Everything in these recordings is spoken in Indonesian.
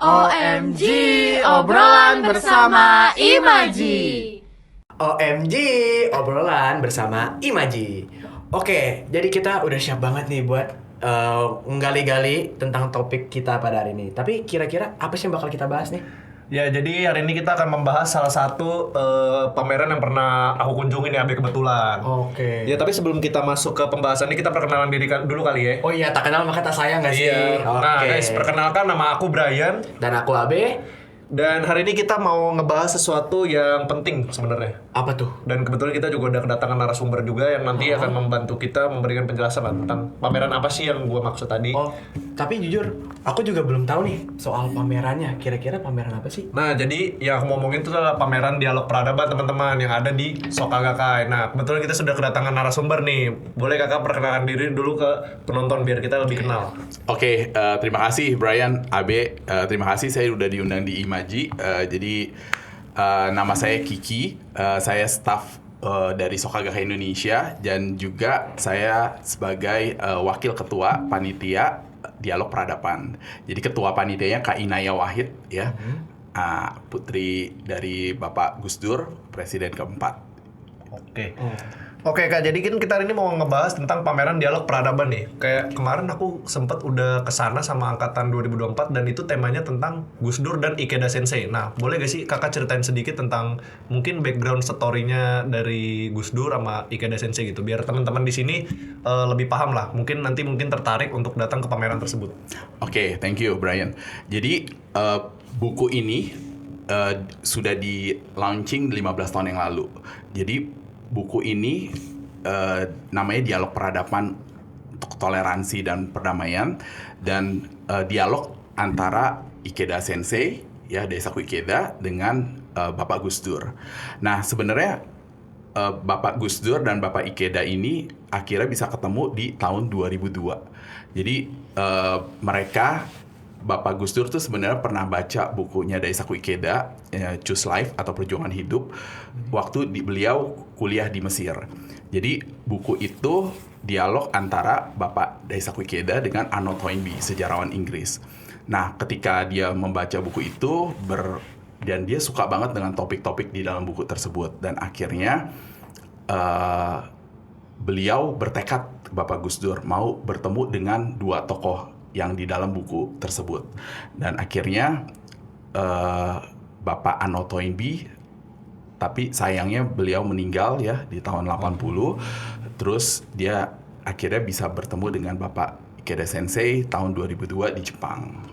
OMG, obrolan bersama Imaji. OMG, obrolan bersama Imaji. Oke, jadi kita udah siap banget nih buat nggali-gali tentang topik kita pada hari ini. Tapi kira-kira apa sih yang bakal kita bahas nih? Ya, jadi hari ini kita akan membahas salah satu pameran yang pernah aku kunjungin ya, kebetulan. Oke. Ya, tapi sebelum kita masuk ke pembahasan ini, kita perkenalan diri dulu kali ya. Oh iya, tak kenal maka tak sayang gak sih? Iya. Nah, guys, perkenalkan, nama aku Brian. Dan aku Abe. Dan hari ini kita mau ngebahas sesuatu yang penting sebenarnya. Apa tuh? Dan kebetulan kita juga udah kedatangan narasumber juga yang nanti akan membantu kita memberikan penjelasan lah tentang pameran apa sih yang gua maksud tadi. Oh, tapi jujur, aku juga belum tahu nih soal pamerannya. Kira-kira pameran apa sih? Nah, jadi yang aku mau ngomongin itu adalah pameran dialog peradaban teman-teman yang ada di Sokagakai. Nah, kebetulan kita sudah kedatangan narasumber nih. Boleh kakak perkenalkan diri dulu ke penonton biar kita lebih kenal. Oke, terima kasih Brian, Abe. Terima kasih saya udah diundang di Imaji. Jadi nama saya Kiki, saya staff dari Sokagakai Indonesia dan juga saya sebagai wakil ketua panitia dialog peradaban. Jadi ketua panitianya Kak Inaya Wahid ya, putri dari Bapak Gus Dur, presiden keempat. Oke. Oke Kak, jadi kan kita hari ini mau ngebahas tentang pameran dialog peradaban nih. Kayak kemarin aku sempet udah kesana sama angkatan 2024 dan itu temanya tentang Gus Dur dan Ikeda Sensei. Nah, boleh gak sih kakak ceritain sedikit tentang mungkin background story-nya dari Gus Dur sama Ikeda Sensei gitu, biar teman-teman di sini lebih paham lah. Mungkin tertarik untuk datang ke pameran tersebut. Oke, thank you Brian. Jadi buku ini sudah di launching 15 tahun yang lalu. Jadi buku ini namanya Dialog Peradaban untuk Toleransi dan Perdamaian, dan dialog antara Ikeda Sensei ya, Daisaku Ikeda dengan Bapak Gus Dur. Nah, sebenarnya Bapak Gus Dur dan Bapak Ikeda ini akhirnya bisa ketemu di tahun 2002. Jadi mereka, Bapak Gus Dur tuh sebenarnya pernah baca bukunya Daisaku Ikeda, Choose Life atau Perjuangan Hidup, waktu beliau kuliah di Mesir. Jadi buku itu dialog antara Bapak Daisaku Ikeda dengan Arnold Toynbee, sejarawan Inggris. Nah, ketika dia membaca buku itu, dan dia suka banget dengan topik-topik di dalam buku tersebut, dan akhirnya beliau bertekad, Bapak Gus Dur, mau bertemu dengan dua tokoh yang di dalam buku tersebut. Dan akhirnya Bapak Arnold Toynbee, tapi sayangnya beliau meninggal ya di tahun 80. Terus dia akhirnya bisa bertemu dengan Bapak Ikeda Sensei tahun 2002 di Jepang.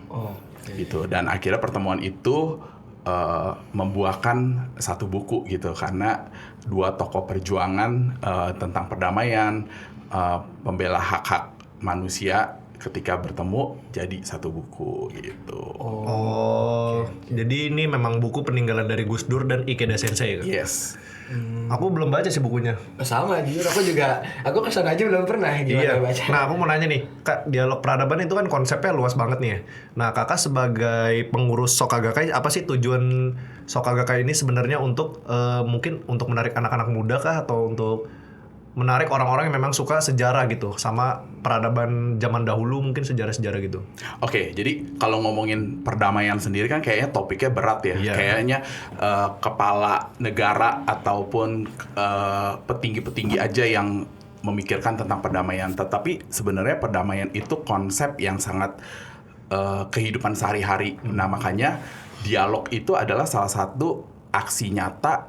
Gitu. Dan akhirnya pertemuan itu membuahkan satu buku gitu, karena dua tokoh perjuangan tentang perdamaian, pembela hak-hak manusia, ketika bertemu jadi satu buku gitu. Jadi ini memang buku peninggalan dari Gus Dur dan Ikeda Sensei kan? Yes. Aku belum baca sih bukunya. Sama, jujur aku kesana aja belum pernah gimana baca. Nah, aku mau nanya nih, Kak, dialog peradaban itu kan konsepnya luas banget nih ya. Nah, Kakak sebagai pengurus Sokagakai, apa sih tujuan Sokagakai ini sebenarnya untuk mungkin untuk menarik anak-anak muda kah, atau untuk menarik orang-orang yang memang suka sejarah gitu sama peradaban zaman dahulu, mungkin sejarah-sejarah gitu. Oke, jadi kalau ngomongin perdamaian sendiri kan kayaknya topiknya berat ya. Iya. Kayaknya kepala negara ataupun petinggi-petinggi aja yang memikirkan tentang perdamaian. Tetapi sebenarnya perdamaian itu konsep yang sangat kehidupan sehari-hari. Nah, makanya dialog itu adalah salah satu aksi nyata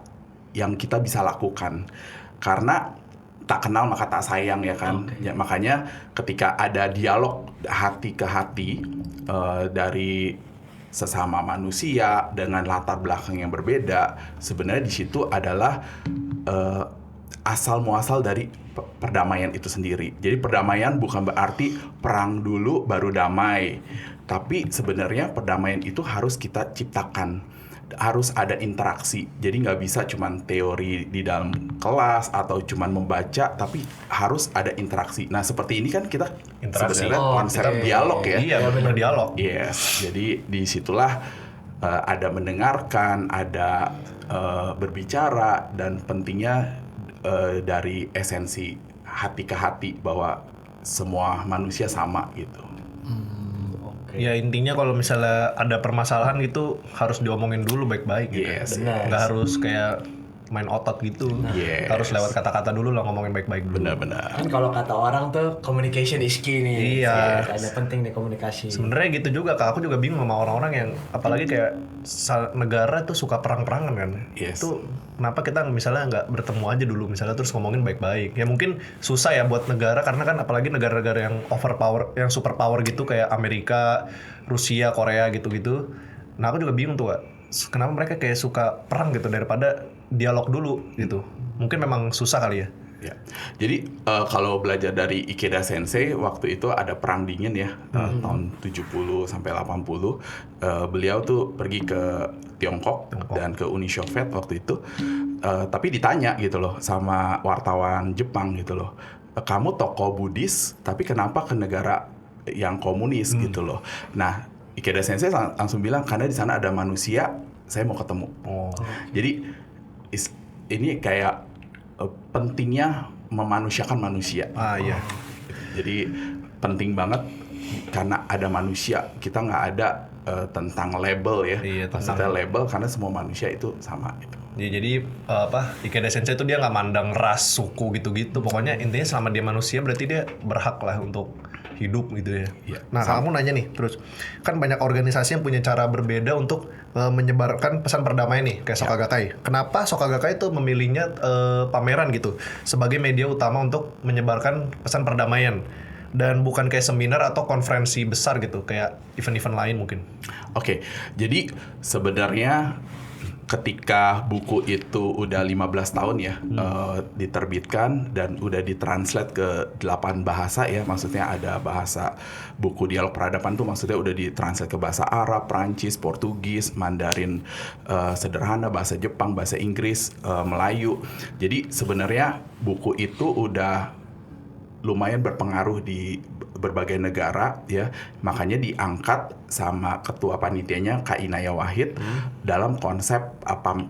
yang kita bisa lakukan. Karena tak kenal maka tak sayang ya kan. Ya, makanya ketika ada dialog hati ke hati dari sesama manusia dengan latar belakang yang berbeda, sebenarnya di situ adalah asal muasal dari perdamaian itu sendiri. Jadi perdamaian bukan berarti perang dulu baru damai, tapi sebenarnya perdamaian itu harus kita ciptakan. Harus ada interaksi, jadi nggak bisa cuman teori di dalam kelas atau cuman membaca, tapi harus ada interaksi. Nah, seperti ini kan kita Interaksi. sebenarnya konsep dialog ya. Iya, benar dialog. Yes, jadi disitulah ada mendengarkan, ada berbicara, dan pentingnya dari esensi hati ke hati bahwa semua manusia sama gitu. Ya intinya kalau misalnya ada permasalahan gitu harus diomongin dulu baik-baik gitu. Yes, Nggak harus kayak main otot gitu. Yes. Harus lewat kata-kata dulu lah, ngomongin baik-baik dulu. Benar-benar. Kan kalau kata orang tuh communication is key nih. Iya. Kayaknya penting nih komunikasi. Sebenarnya gitu juga Kak, aku juga bingung sama orang-orang yang apalagi kayak negara tuh suka perang-perangan kan. Yes. Itu kenapa kita misalnya nggak bertemu aja dulu misalnya terus ngomongin baik-baik. Ya mungkin susah ya buat negara karena kan apalagi negara-negara yang overpower, yang superpower gitu kayak Amerika, Rusia, Korea gitu-gitu. Nah, aku juga bingung tuh, Kak. Kenapa mereka kayak suka perang gitu daripada dialog dulu gitu. Mungkin memang susah kali ya. Ya. Jadi kalau belajar dari Ikeda Sensei waktu itu ada perang dingin ya tahun 70 sampai 80 beliau tuh pergi ke Tiongkok dan ke Uni Soviet waktu itu tapi ditanya gitu loh sama wartawan Jepang gitu loh, kamu tokoh Buddhis tapi kenapa ke negara yang komunis gitu loh. Nah, Ikeda Sensei langsung bilang karena di sana ada manusia, saya mau ketemu. Jadi ini kayak pentingnya memanusiakan manusia. Iya. Jadi penting banget karena ada manusia, kita nggak ada tentang label ya. Iya, Maksudnya label karena semua manusia itu sama gitu. Ya, jadi Ikeda Sensei itu dia nggak mandang ras, suku gitu-gitu. Pokoknya intinya selama dia manusia berarti dia berhak lah untuk hidup gitu ya. Iya, Nah, kamu nanya nih terus, kan banyak organisasi yang punya cara berbeda untuk menyebarkan pesan perdamaian nih, kayak Soka Gakkai. Kenapa Soka Gakkai itu memilihnya pameran gitu sebagai media utama untuk menyebarkan pesan perdamaian dan bukan kayak seminar atau konferensi besar gitu, kayak event-event lain mungkin? Oke, jadi sebenarnya ketika buku itu udah 15 tahun ya diterbitkan dan udah ditranslate ke 8 bahasa ya, maksudnya ada bahasa buku Dialog Peradaban tuh maksudnya udah ditranslate ke bahasa Arab, Prancis, Portugis, Mandarin sederhana, bahasa Jepang, bahasa Inggris, Melayu. Jadi sebenarnya buku itu udah lumayan berpengaruh di berbagai negara ya, makanya diangkat sama ketua panitianya Kak Inaya Wahid dalam konsep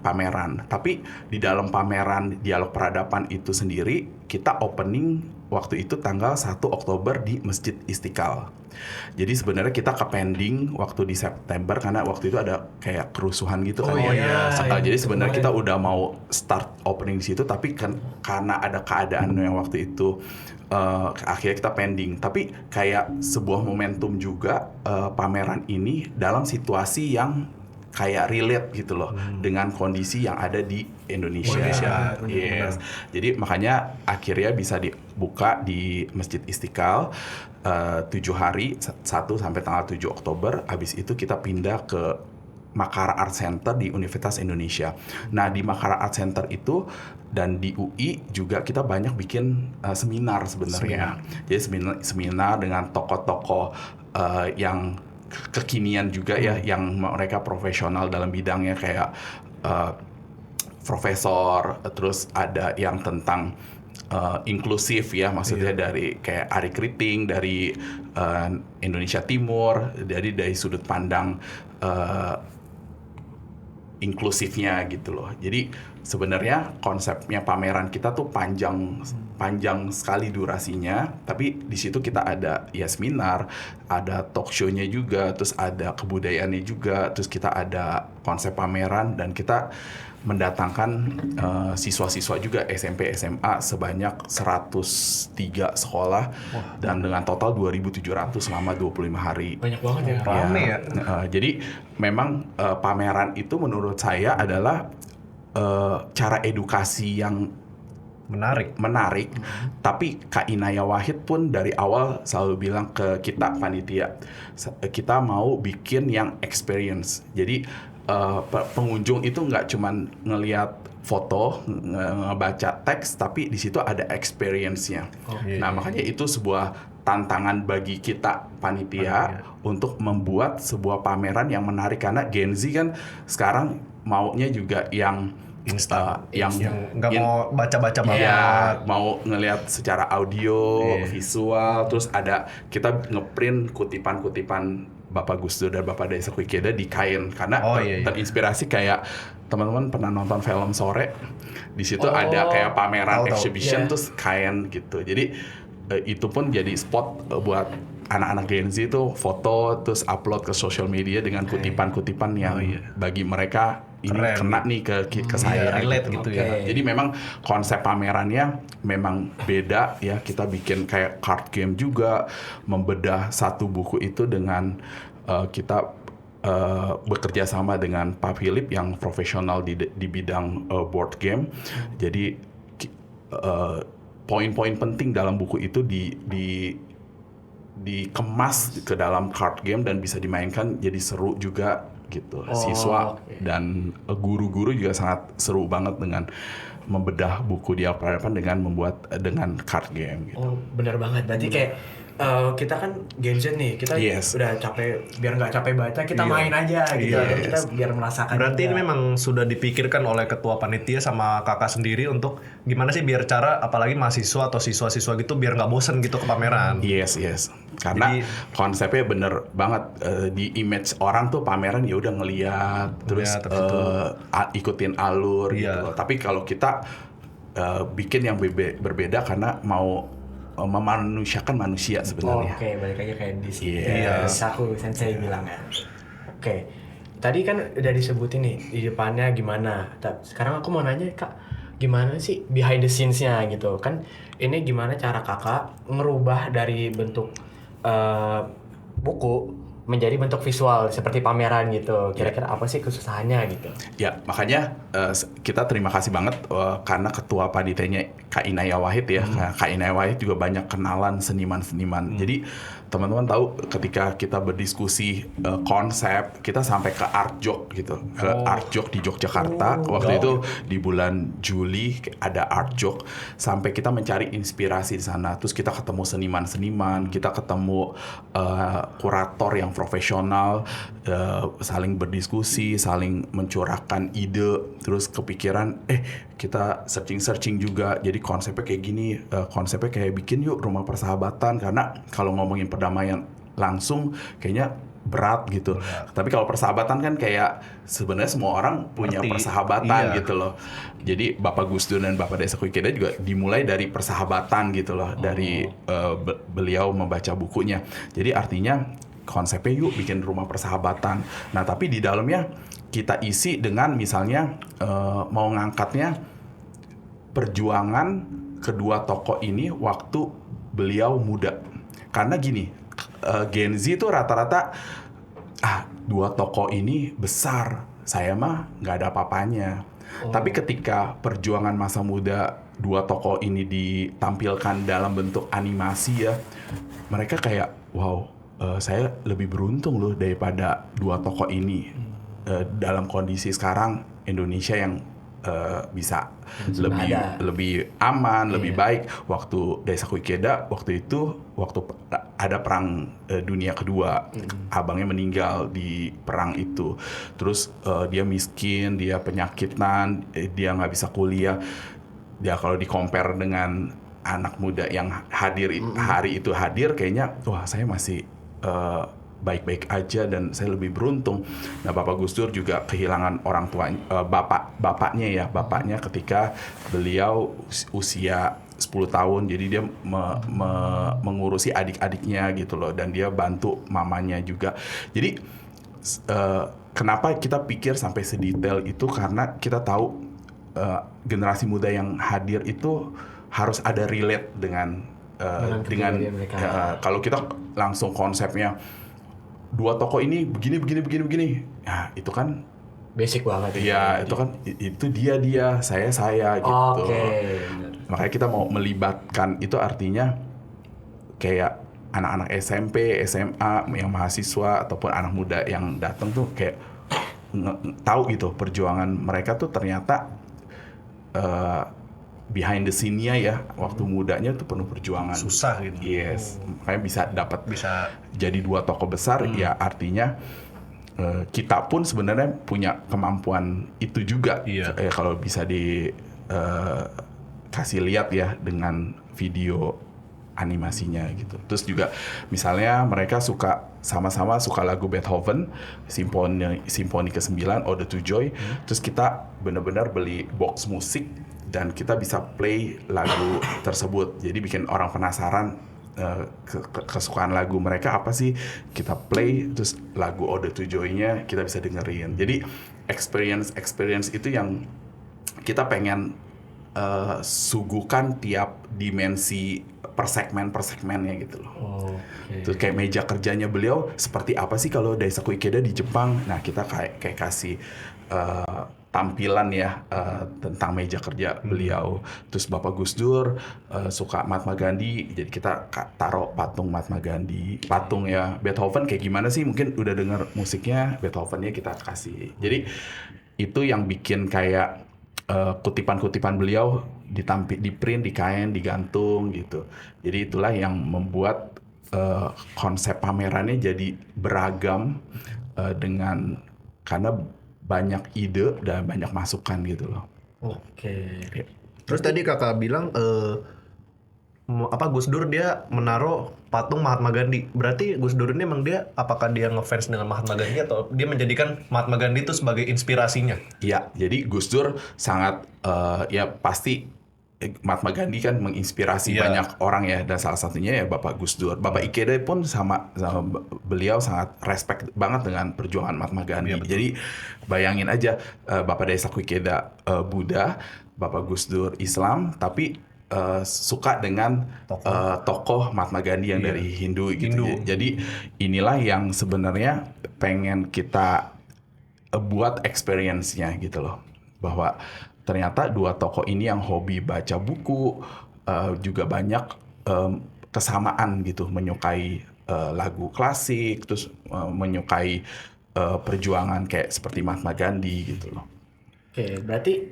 pameran. Tapi di dalam pameran Dialog Peradaban itu sendiri kita opening waktu itu tanggal 1 Oktober di Masjid Istiqlal. Jadi sebenarnya kita ke pending waktu di September karena waktu itu ada kayak kerusuhan gitu kan. Jadi sebenarnya kita udah mau start opening di situ tapi kan karena ada keadaan yang waktu itu akhirnya kita pending. Tapi kayak sebuah momentum juga pameran ini dalam situasi yang kayak relate gitu loh dengan kondisi yang ada di Indonesia. Yes. Jadi makanya akhirnya bisa dibuka di Masjid Istiqlal 7 hari 1 sampai tanggal 7 Oktober. Habis itu kita pindah ke Makara Art Center di Universitas Indonesia. Nah, di Makara Art Center itu dan di UI juga kita banyak bikin seminar sebenarnya. Jadi seminar dengan tokoh-tokoh yang kekinian juga ya, yang mereka profesional dalam bidangnya kayak profesor, terus ada yang tentang inklusif ya, maksudnya dari kayak Ari Kriting dari Indonesia Timur, dari sudut pandang inklusifnya gitu loh. Jadi sebenarnya konsepnya pameran kita tuh panjang sekali durasinya, tapi di situ kita ada ya seminar, ada talk show-nya juga, terus ada kebudayaannya juga, terus kita ada konsep pameran dan kita mendatangkan siswa-siswa juga SMP SMA sebanyak 103 sekolah dan dengan total 2.700 selama 25 hari. Banyak banget ya. Rame ya. Jadi memang pameran itu menurut saya adalah cara edukasi yang menarik. Tapi Kak Inaya Wahid pun dari awal selalu bilang ke kita panitia, kita mau bikin yang experience. Jadi pengunjung itu nggak cuman ngelihat foto, ngebaca teks, tapi di situ ada experience-nya. Nah, makanya itu sebuah tantangan bagi kita panitia untuk membuat sebuah pameran yang menarik, karena Gen Z kan sekarang maunya juga yang yang nggak mau baca-baca banget. Iya, mau ngelihat secara audio, visual, terus ada kita ngeprint kutipan-kutipan Bapak Gus Dur dan Bapak Daisaku Ikeda di kain, karena terinspirasi kayak teman-teman pernah nonton film Sore, di situ ada kayak pameran exhibition terus kain gitu. Jadi itu pun jadi spot buat anak-anak Gen Z itu foto terus upload ke social media dengan kutipan-kutipan yang bagi mereka ini Keren. kena nih ke saya relate gitu ya. Jadi memang konsep pamerannya memang beda ya. Kita bikin kayak card game juga, membedah satu buku itu dengan kita bekerja sama dengan Pak Philip yang profesional di bidang board game. Jadi poin-poin penting dalam buku itu dikemas ke dalam card game dan bisa dimainkan jadi seru juga gitu. Siswa dan guru-guru juga sangat seru banget dengan membedah buku Dialog Peradaban dengan membuat dengan card game gitu. Oh, benar banget. Berarti kayak kita kan Gen Z nih, kita udah capek, biar nggak capek baca, kita main aja gitu. Kita biar merasakan. Berarti juga. ini memang sudah dipikirkan oleh ketua panitia sama kakak sendiri untuk gimana sih biar cara, apalagi mahasiswa atau siswa-siswa gitu biar nggak bosen gitu ke pameran. Yes. Karena konsepnya bener banget, di image orang tuh pameran ya udah ngeliat terus ikutin alur gitu loh. Tapi kalau kita bikin yang berbeda karena mau memanusiakan manusia sebenarnya. Oke, balik aja kayak di sini. Yes. Aku sensei bilang ya. Oke. Tadi kan udah disebutin nih di depannya gimana. Sekarang aku mau nanya Kak, gimana sih behind the scenes-nya gitu. Kan ini gimana cara Kakak ngerubah dari bentuk buku menjadi bentuk visual seperti pameran gitu. Kira-kira apa sih kesusahannya gitu? Ya, makanya kita terima kasih banget karena ketua panitianya Kak Inaya Wahid ya. Kak Inaya Wahid juga banyak kenalan seniman-seniman. Jadi teman-teman tahu ketika kita berdiskusi konsep, kita sampai ke Art Jog gitu. Ke Art Jog di Yogyakarta. Waktu itu di bulan Juli ada Art Jog. Sampai kita mencari inspirasi di sana. Terus kita ketemu seniman-seniman, kita ketemu kurator yang profesional, saling berdiskusi, saling mencurahkan ide, terus kepikiran, kita searching juga, jadi konsepnya kayak gini, konsepnya kayak bikin yuk rumah persahabatan, karena kalau ngomongin perdamaian langsung kayaknya berat gitu. Tapi kalau persahabatan kan kayak sebenarnya semua orang punya persahabatan gitu loh. Jadi Bapak Gus Dur dan Bapak Daisaku Ikeda juga dimulai dari persahabatan gitu loh, dari beliau membaca bukunya. Jadi artinya konsepnya yuk bikin rumah persahabatan. Nah tapi di dalamnya kita isi dengan misalnya mau ngangkatnya perjuangan kedua tokoh ini waktu beliau muda. Karena gini, Gen Z itu rata-rata dua tokoh ini besar, saya mah nggak ada apa-apanya. Tapi ketika perjuangan masa muda dua tokoh ini ditampilkan dalam bentuk animasi ya, mereka kayak wow, saya lebih beruntung loh daripada dua tokoh ini. Dalam kondisi sekarang Indonesia yang bisa lebih aman, lebih baik. Waktu Daisaku Ikeda waktu itu waktu ada perang dunia kedua, abangnya meninggal di perang itu. Terus dia miskin, dia penyakitan, dia nggak bisa kuliah. Dia kalau di-compare dengan anak muda yang hadir hari itu hadir, kayaknya wah saya masih baik-baik aja dan saya lebih beruntung. Nah Bapak Gus Dur juga kehilangan orang tua, bapaknya ketika beliau usia 10 tahun, jadi dia mengurusi adik-adiknya gitu loh, dan dia bantu mamanya juga. Jadi kenapa kita pikir sampai sedetail itu, karena kita tahu generasi muda yang hadir itu harus ada relate dengan kalau kita langsung konsepnya dua tokoh ini begini, nah itu kan basic banget. Iya, itu kan itu dia, saya gitu. Makanya kita mau melibatkan itu, artinya kayak anak-anak SMP, SMA yang mahasiswa ataupun anak muda yang datang tuh kayak tahu gitu perjuangan mereka tuh ternyata behind the scene-nya ya, waktu mudanya tuh penuh perjuangan. Susah gitu. Yes, makanya bisa jadi dua tokoh besar, ya artinya kita pun sebenarnya punya kemampuan itu juga. Kalau bisa kasih lihat ya dengan video animasinya gitu. Terus juga misalnya mereka sama-sama suka lagu Beethoven, Simfoni ke-9, Ode to Joy. Terus kita benar-benar beli box musik dan kita bisa play lagu tersebut. Jadi bikin orang penasaran kesukaan lagu mereka apa sih, kita play, terus lagu Ode to Joy-nya kita bisa dengerin. Jadi experience itu yang kita pengen suguhkan tiap dimensi per segmennya gitu loh. Terus kayak meja kerjanya beliau seperti apa sih kalau Daisaku Ikeda di Jepang. Nah kita kayak kasih tampilan ya tentang meja kerja beliau. Terus Bapak Gus Dur suka Mahatma Gandhi, jadi kita taruh patung Mahatma Gandhi. Patung ya Beethoven kayak gimana sih, mungkin udah denger musiknya Beethovennya kita kasih. Jadi itu yang bikin kayak kutipan-kutipan beliau di print di kain, digantung gitu. Jadi itulah yang membuat konsep pamerannya jadi beragam karena banyak ide dan banyak masukan gitu loh. Oke. Terus tadi kakak bilang Gus Dur dia menaruh patung Mahatma Gandhi. Berarti Gus Dur ini emang dia, apakah dia ngefans dengan Mahatma Gandhi atau dia menjadikan Mahatma Gandhi itu sebagai inspirasinya? Iya, jadi Gus Dur sangat ya pasti Mahatma Gandhi kan menginspirasi banyak orang ya, dan salah satunya ya Bapak Gus Dur. Bapak Ikeda pun sama beliau sangat respect banget dengan perjuangan Mahatma Gandhi. Jadi bayangin aja Bapak Daisaku Ikeda Buddha, Bapak Gus Dur Islam, tapi suka dengan tokoh Mahatma Gandhi yang dari Hindu gitu. Jadi inilah yang sebenarnya pengen kita buat experience-nya gitu loh, bahwa ternyata dua tokoh ini yang hobi baca buku juga banyak kesamaan gitu, menyukai lagu klasik, terus menyukai perjuangan kayak seperti Mahatma Gandhi gitu loh. Oke, berarti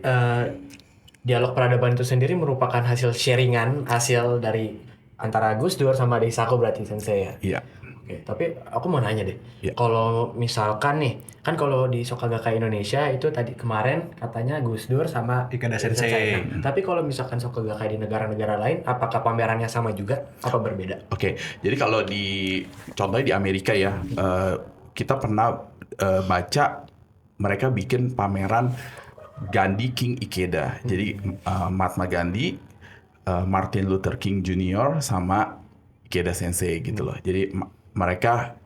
dialog peradaban itu sendiri merupakan hasil sharingan, hasil dari antara Gus Dur sama Daisaku berarti sensei ya? Iya. Oke, tapi aku mau nanya deh, Iya. kalau misalkan nih, kan kalau di Soka Gakkai Indonesia itu tadi kemarin katanya Gus Dur sama Ikeda Sensei. Nah, tapi kalau misalkan Soka Gakkai di negara-negara lain, apakah pamerannya sama juga? Apa berbeda? Oke, jadi kalau contohnya di Amerika ya, kita pernah baca mereka bikin pameran Gandhi King Ikeda. Jadi Mahatma Gandhi, Martin Luther King Jr. sama Ikeda Sensei gitu loh. Jadi mereka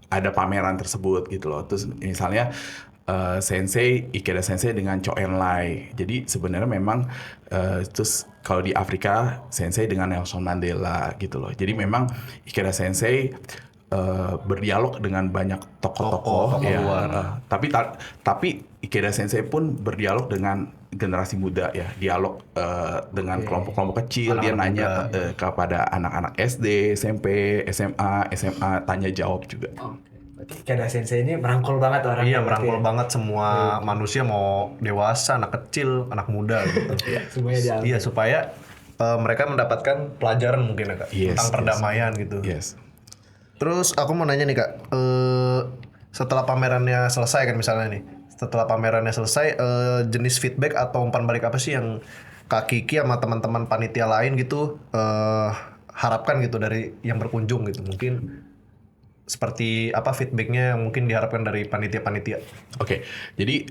ada pameran tersebut gitu loh. Terus misalnya Ikeda Sensei dengan Chou En-lai. Jadi sebenarnya memang terus kalau di Afrika Sensei dengan Nelson Mandela gitu loh. Jadi memang Ikeda Sensei berdialog dengan banyak tokoh-tokoh ya. Tapi Ikeda Sensei pun berdialog dengan generasi muda ya, dialog dengan kelompok-kelompok kecil, dia nanya kepada anak-anak SD, SMP, SMA, tanya jawab juga. Berarti Ikeda Sensei ini merangkul banget orang. Iya, merangkul banget semua manusia, mau dewasa, anak kecil, anak muda gitu. Semuanya dialog. Iya, supaya mereka mendapatkan pelajaran mungkin ya Kak, tentang perdamaian gitu. Yes. Terus aku mau nanya nih Kak, setelah pamerannya selesai kan misalnya nih, jenis feedback atau umpan balik apa sih yang Kak Kiki sama teman-teman panitia lain gitu harapkan gitu dari yang berkunjung gitu, mungkin seperti apa feedbacknya yang mungkin diharapkan dari panitia-panitia? Oke, jadi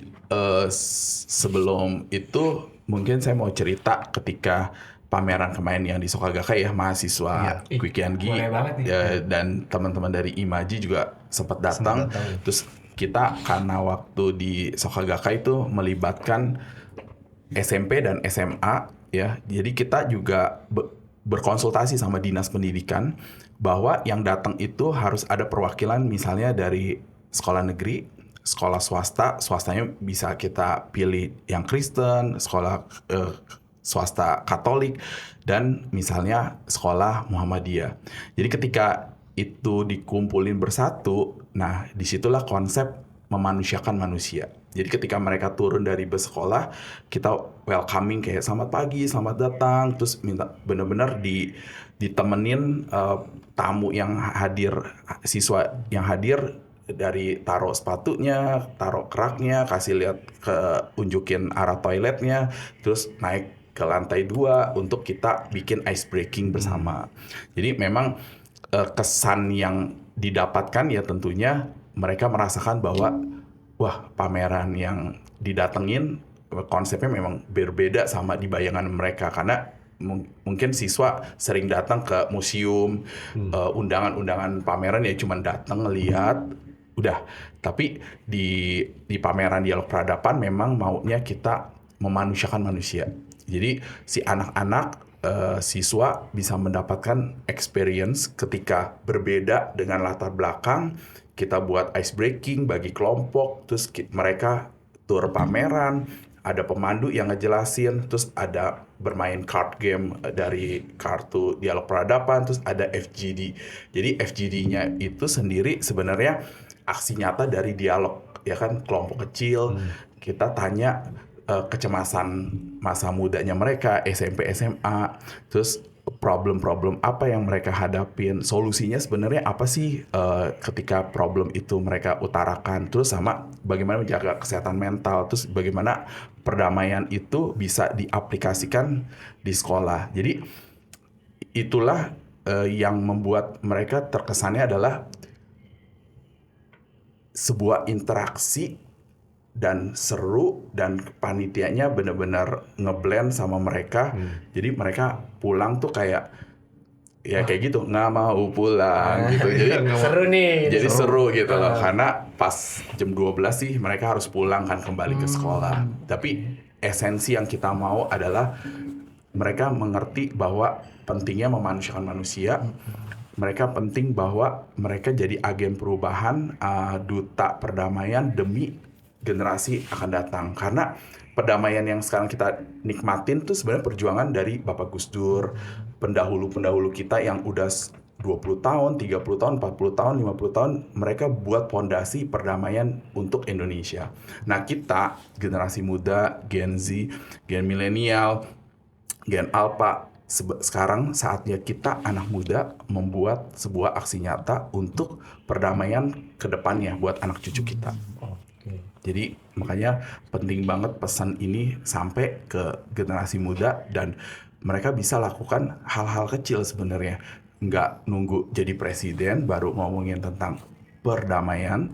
sebelum itu mungkin saya mau cerita ketika pameran kemarin yang di Soka Gakkai ya, mahasiswa Kwikiangi dan teman-teman dari Imaji juga sempat datang. Terus kita karena waktu di Soka Gakkai itu melibatkan SMP dan SMA ya, jadi kita juga berkonsultasi sama dinas pendidikan bahwa yang datang itu harus ada perwakilan misalnya dari sekolah negeri, sekolah swastanya bisa kita pilih yang Kristen, sekolah swasta Katolik, dan misalnya sekolah Muhammadiyah. Jadi ketika itu dikumpulin bersatu, nah disitulah konsep memanusiakan manusia. Jadi ketika mereka turun dari bus sekolah, kita welcoming kayak selamat pagi, selamat datang, terus minta benar-benar ditemenin tamu yang hadir, siswa yang hadir, dari taruh sepatunya, taruh keraknya, kasih lihat unjukin arah toiletnya, terus naik ke lantai 2 untuk kita bikin ice breaking bersama. Jadi memang kesan yang didapatkan ya tentunya mereka merasakan bahwa wah, pameran yang didatengin konsepnya memang berbeda sama di bayangan mereka, karena mungkin siswa sering datang ke museum, undangan-undangan pameran ya cuman datang ngelihat udah. Tapi di pameran dialog peradaban memang maunya kita memanusiakan manusia. Jadi si anak-anak siswa bisa mendapatkan experience ketika berbeda dengan latar belakang. Kita buat ice breaking bagi kelompok, terus mereka tur pameran, ada pemandu yang ngejelasin, terus ada bermain card game dari kartu dialog peradaban, terus ada FGD. Jadi FGD-nya itu sendiri sebenarnya aksi nyata dari dialog, ya kan, kelompok kecil. Kita tanya kecemasan masa mudanya mereka, SMP, SMA, terus problem-problem apa yang mereka hadapin, solusinya sebenarnya apa sih ketika problem itu mereka utarakan, terus sama bagaimana menjaga kesehatan mental, terus bagaimana perdamaian itu bisa diaplikasikan di sekolah. Jadi itulah yang membuat mereka terkesannya adalah sebuah interaksi dan seru, dan panitianya benar-benar ngeblend sama mereka. Jadi mereka pulang tuh kayak ya kayak gitu, nggak mau pulang gitu. Jadi Seru nih. jadi seru gitu loh, karena pas jam 12 sih mereka harus pulang kan, kembali ke sekolah. Tapi esensi yang kita mau adalah mereka mengerti bahwa pentingnya memanusiakan manusia. Mereka penting bahwa mereka jadi agen perubahan, duta perdamaian demi generasi akan datang. Karena perdamaian yang sekarang kita nikmatin tuh sebenarnya perjuangan dari Bapak Gus Dur, pendahulu-pendahulu kita yang udah 20 tahun, 30 tahun, 40 tahun, 50 tahun, mereka buat fondasi perdamaian untuk Indonesia. Nah, kita generasi muda, Gen Z, Gen milenial, Gen Alpha, sekarang saatnya kita anak muda membuat sebuah aksi nyata untuk perdamaian ke depannya buat anak cucu kita. Jadi makanya penting banget pesan ini sampai ke generasi muda, dan mereka bisa lakukan hal-hal kecil sebenarnya. Nggak nunggu jadi presiden baru ngomongin tentang perdamaian,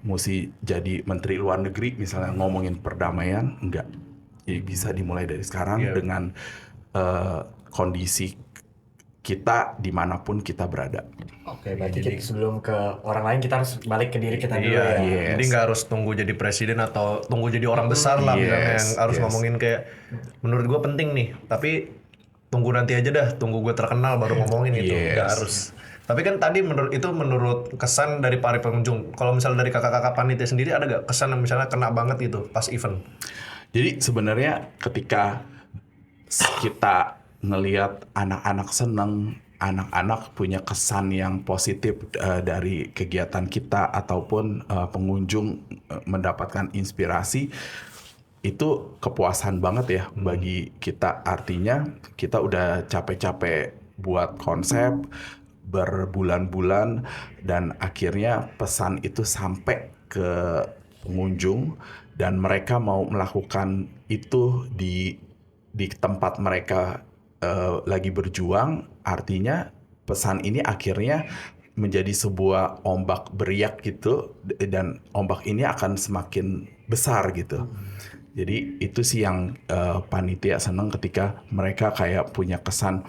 mesti jadi menteri luar negeri misalnya ngomongin perdamaian, enggak. Jadi bisa dimulai dari sekarang dengan kondisi kita dimanapun kita berada. Oke, berarti sebelum ke orang lain kita harus balik ke diri kita dulu ya. Iya. Jadi nggak harus tunggu jadi presiden atau tunggu jadi orang besar lah, misalnya yang harus ngomongin kayak menurut gue penting nih, tapi tunggu nanti aja dah, tunggu gue terkenal baru ngomongin gitu, nggak harus. Tapi kan tadi menurut kesan dari para pengunjung. Kalau misalnya dari kakak-kakak panitia sendiri ada gak kesan yang misalnya kena banget gitu pas event? Jadi sebenarnya ketika kita ngelihat anak-anak seneng, anak-anak punya kesan yang positif dari kegiatan kita, ataupun pengunjung mendapatkan inspirasi, itu kepuasan banget ya bagi kita. Artinya kita udah capek-capek buat konsep berbulan-bulan, dan akhirnya pesan itu sampai ke pengunjung, dan mereka mau melakukan itu di tempat mereka lagi berjuang. Artinya pesan ini akhirnya menjadi sebuah ombak beriak gitu, dan ombak ini akan semakin besar gitu. Jadi itu sih yang panitia seneng ketika mereka kayak punya kesan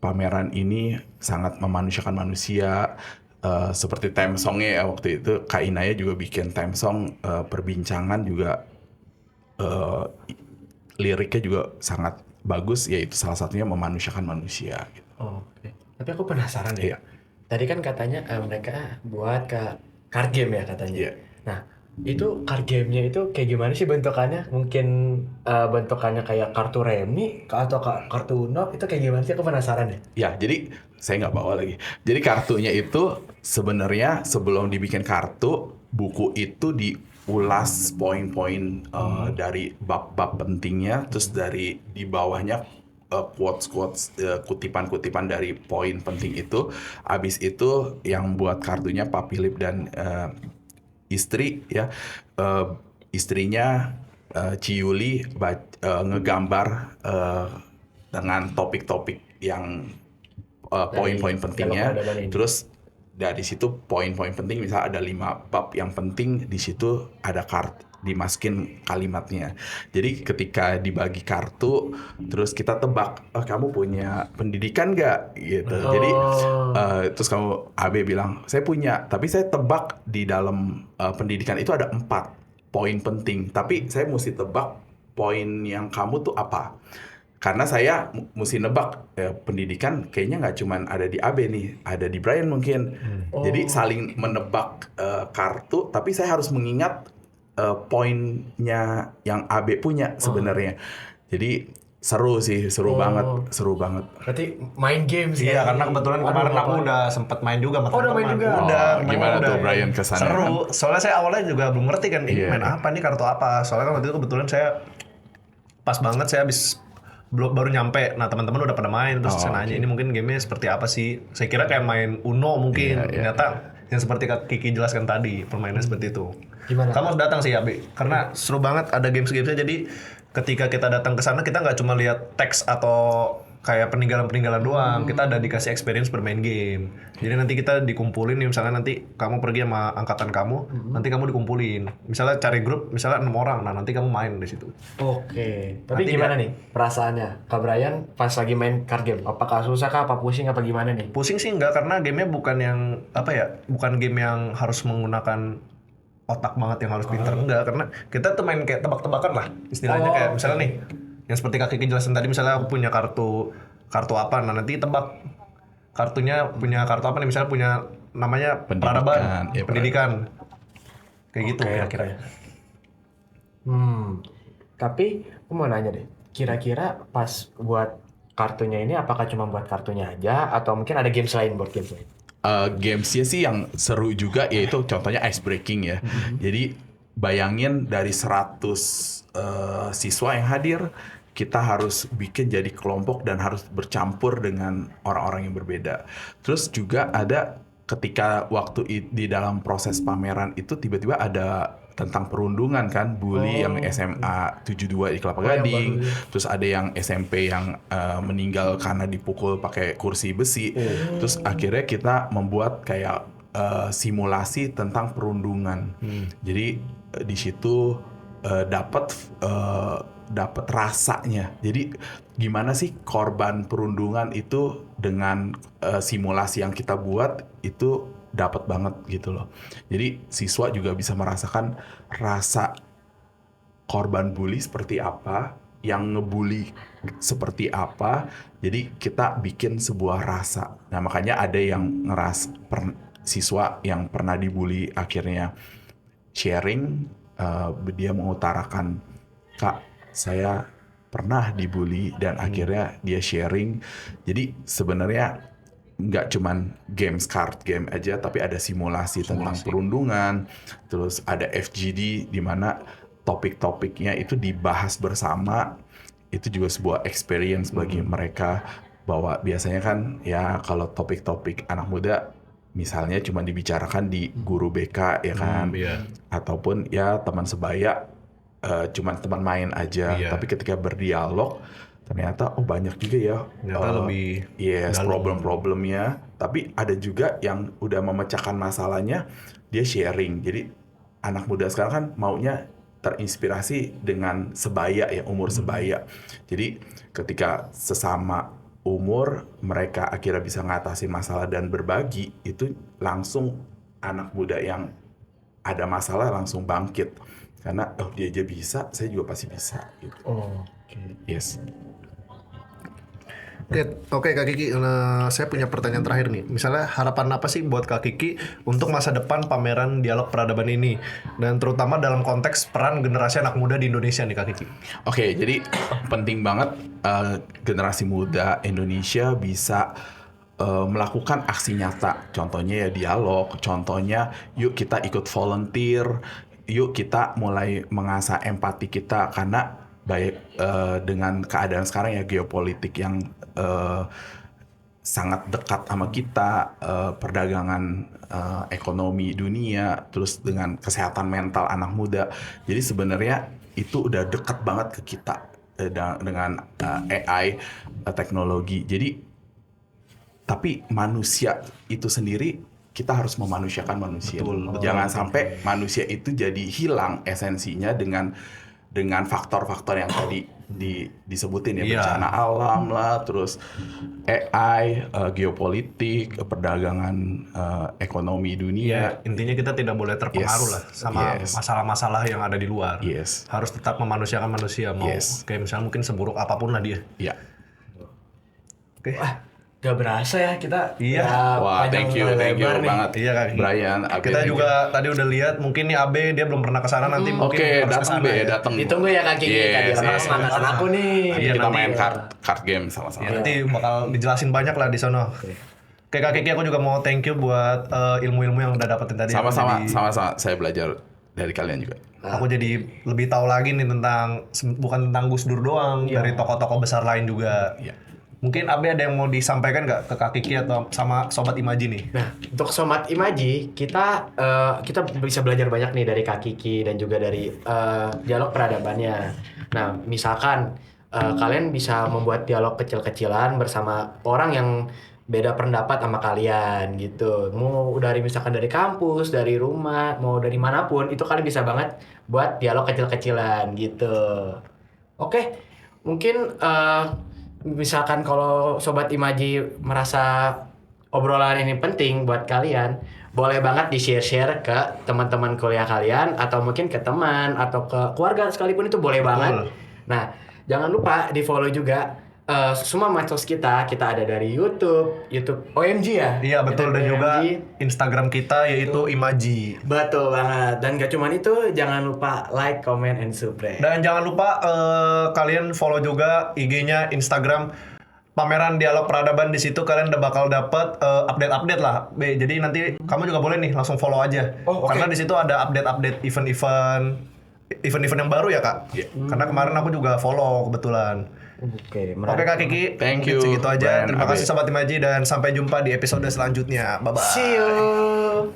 pameran ini sangat memanusiakan manusia. Seperti theme songnya ya, waktu itu Kak Inaya juga bikin theme song, perbincangan juga, liriknya juga sangat bagus, yaitu salah satunya memanusiakan manusia gitu. Oke. Tapi aku penasaran deh. Tadi kan katanya mereka buat card game ya katanya. Iya. Nah, itu card game-nya itu kayak gimana sih bentukannya? Mungkin bentukannya kayak kartu remi atau kartu Uno, itu kayak gimana sih? Aku penasaran deh. Ya, jadi saya nggak bawa lagi. Jadi kartunya itu sebenarnya sebelum dibikin kartu, buku itu diulas poin-poin dari bab-bab pentingnya, terus dari di bawahnya quotes-quotes, kutipan-kutipan dari poin penting itu. Abis itu yang buat kartunya Pak Philip dan istri ya, istrinya Ciyuli ngegambar dengan topik-topik yang poin-poin pentingnya, terus dari situ poin-poin penting, misalnya ada 5 bab yang penting, di situ ada dimasukin kalimatnya. Jadi ketika dibagi kartu, terus kita tebak, oh kamu punya pendidikan nggak? Gitu. Jadi terus kamu AB bilang, saya punya, tapi saya tebak di dalam pendidikan itu ada 4 poin penting, tapi saya mesti tebak poin yang kamu tuh apa? Karena saya mesti nebak pendidikan kayaknya nggak cuman ada di AB nih, ada di Brian mungkin. Jadi saling menebak kartu, tapi saya harus mengingat poinnya yang AB punya sebenarnya. Jadi seru sih, seru banget. Berarti main game sih. Iya, karena kebetulan kemarin aku udah sempet main juga sama udah main teman-teman. juga? Udah, Gimana udah. tuh Brian kesana? Seru. Soalnya saya awalnya juga belum ngerti kan, ini Iya. main apa nih, kartu apa. Soalnya kan waktu itu kebetulan saya pas banget saya habis baru nyampe. Nah, teman-teman udah pada main, terus saya nanya ini mungkin gamenya seperti apa sih? Saya kira kayak main Uno mungkin. Ternyata yang seperti Kak Kiki jelaskan tadi, permainannya seperti itu. Gimana? Kamu harus datang sih ya, Bi. Karena seru banget ada games-gamesnya. Jadi ketika kita datang ke sana kita nggak cuma lihat teks atau kayak peninggalan-peninggalan doang. Kita ada dikasih experience bermain game. Jadi nanti kita dikumpulin nih, misalnya nanti kamu pergi sama angkatan kamu, nanti kamu dikumpulin. Misalnya cari grup, misalnya 6 orang. Nah, nanti kamu main di situ. Oke. Tapi Nanti gimana nih perasaannya Kak Brian pas lagi main card game? Apakah susah kah, apa pusing, apa gimana nih? Pusing sih enggak, karena gamenya bukan yang apa ya, bukan game yang harus menggunakan otak banget yang harus pintar, enggak, karena kita tuh main kayak tebak-tebakan lah istilahnya. Kayak misalnya nih yang seperti Kak Kiki jelasin tadi, misalnya aku punya kartu apa, nah nanti tebak kartunya punya kartu apa nih, misalnya punya namanya Pendidikan, peradaban, ya, pendidikan kayak gitu Oke, kira-kira. Tapi aku mau nanya deh, kira-kira pas buat kartunya ini apakah cuma buat kartunya aja atau mungkin ada games lain, board games lain? Gamesnya sih yang seru juga, yaitu contohnya ice breaking ya. Jadi bayangin dari 100 siswa yang hadir, kita harus bikin jadi kelompok dan harus bercampur dengan orang-orang yang berbeda. Terus juga ada ketika waktu di dalam proses pameran itu tiba-tiba ada tentang perundungan kan, bully yang SMA 72 di Kelapa Gading, terus ada yang SMP yang meninggal karena dipukul pakai kursi besi. Terus akhirnya kita membuat kayak simulasi tentang perundungan. Jadi di situ dapat rasanya. Jadi gimana sih korban perundungan itu dengan simulasi yang kita buat itu dapat banget gitu loh. Jadi siswa juga bisa merasakan rasa korban bully seperti apa, yang ngebully seperti apa. Jadi kita bikin sebuah rasa. Nah, makanya ada yang siswa yang pernah dibully akhirnya sharing, dia mengutarakan, Kak, saya pernah dibully, dan akhirnya dia sharing. Jadi sebenarnya nggak cuman games card game aja, tapi ada simulasi tentang perundungan. Terus ada FGD di mana topik-topiknya itu dibahas bersama. Itu juga sebuah experience bagi mereka, bahwa biasanya kan ya kalau topik-topik anak muda misalnya cuma dibicarakan di guru BK ya kan, ataupun ya teman sebaya, cuman teman main aja. Tapi ketika berdialog ternyata banyak juga ya lebih problem-problemnya. Tapi ada juga yang udah memecahkan masalahnya, dia sharing. Jadi anak muda sekarang kan maunya terinspirasi dengan sebaya ya, umur sebaya. Jadi ketika sesama umur mereka akhirnya bisa ngatasin masalah dan berbagi, itu langsung anak muda yang ada masalah langsung bangkit. Karena dia aja bisa, saya juga pasti bisa gitu. Yes. Oke Kak Kiki, saya punya pertanyaan terakhir nih. Misalnya harapan apa sih buat Kak Kiki untuk masa depan pameran Dialog Peradaban ini, dan terutama dalam konteks peran generasi anak muda di Indonesia nih Kak Kiki? Oke, jadi penting banget generasi muda Indonesia bisa melakukan aksi nyata. Contohnya ya dialog, contohnya yuk kita ikut volunteer, yuk kita mulai mengasah empati kita, karena baik dengan keadaan sekarang ya, geopolitik yang sangat dekat sama kita, perdagangan, ekonomi dunia, terus dengan kesehatan mental anak muda. Jadi sebenarnya itu udah dekat banget ke kita dengan AI, teknologi. Jadi tapi manusia itu sendiri kita harus memanusiakan manusia. Betul. Jangan sampai manusia itu jadi hilang esensinya dengan faktor-faktor yang tadi disebutin ya, Iya. bencana alam lah, terus AI, geopolitik, perdagangan, ekonomi dunia. Ya, intinya kita tidak boleh terpengaruh Yes. lah sama Yes. masalah-masalah yang ada di luar. Yes. Harus tetap memanusiakan manusia, mau Yes. kayak misalnya mungkin seburuk apapun lah dia. Ya. Oke. Gak berasa ya kita. Iya. ya, Wah, panjang thank you lebar nih. banget. Iya, Kak. Brian, Abe, Kita thank you. juga tadi udah lihat, mungkin nih Abe dia belum pernah kesana, nanti mungkin Oke, harus datang kesana Be, ya. datang. Ditunggu ya kaki Yes, tadi yes. mantan aku nih. Nanti Iya, kita nanti. main card game sama-sama. Ya, nanti bakal dijelasin banyak lah di sono. Oke, Kak Kiki, aku juga mau thank you buat ilmu-ilmu yang udah dapetin tadi. Sama-sama, Jadi, sama-sama. Saya belajar dari kalian juga. aku jadi lebih tahu lagi nih tentang, bukan tentang Gus Dur doang, dari tokoh-tokoh besar lain juga. Iya. Mungkin Abe ada yang mau disampaikan nggak ke Kak Kiki atau sama Sobat Imaji nih? Nah, untuk Sobat Imaji, kita bisa belajar banyak nih dari Kak Kiki dan juga dari dialog peradabannya. Nah, misalkan kalian bisa membuat dialog kecil-kecilan bersama orang yang beda pendapat sama kalian gitu. Mau dari misalkan dari kampus, dari rumah, mau dari manapun, itu kalian bisa banget buat dialog kecil-kecilan gitu. Oke, mungkin misalkan kalau Sobat Imaji merasa obrolan ini penting buat kalian, boleh banget di-share ke teman-teman kuliah kalian, atau mungkin ke teman atau ke keluarga sekalipun, itu boleh banget. Nah, jangan lupa di-follow juga semua medsos kita ada dari YouTube OMG ya? Iya betul, Ada dan juga OMG. Instagram kita yaitu Imaji. Betul banget. Dan gak cuman itu, jangan lupa like, comment, and subscribe. Dan jangan lupa kalian follow juga IG-nya Instagram Pameran Dialog Peradaban. Di situ kalian udah bakal dapet update-update lah. Jadi nanti kamu juga boleh nih langsung follow aja. Oh, oke. Karena di situ ada update-update event-event yang baru ya, Kak. Iya. Karena kemarin aku juga follow kebetulan. Oke, Oke Kak Kiki, Thank mungkin you, segitu aja. Brian, Terima Abe. kasih Sobat Imaji dan sampai jumpa di episode selanjutnya. Bye-bye. See you.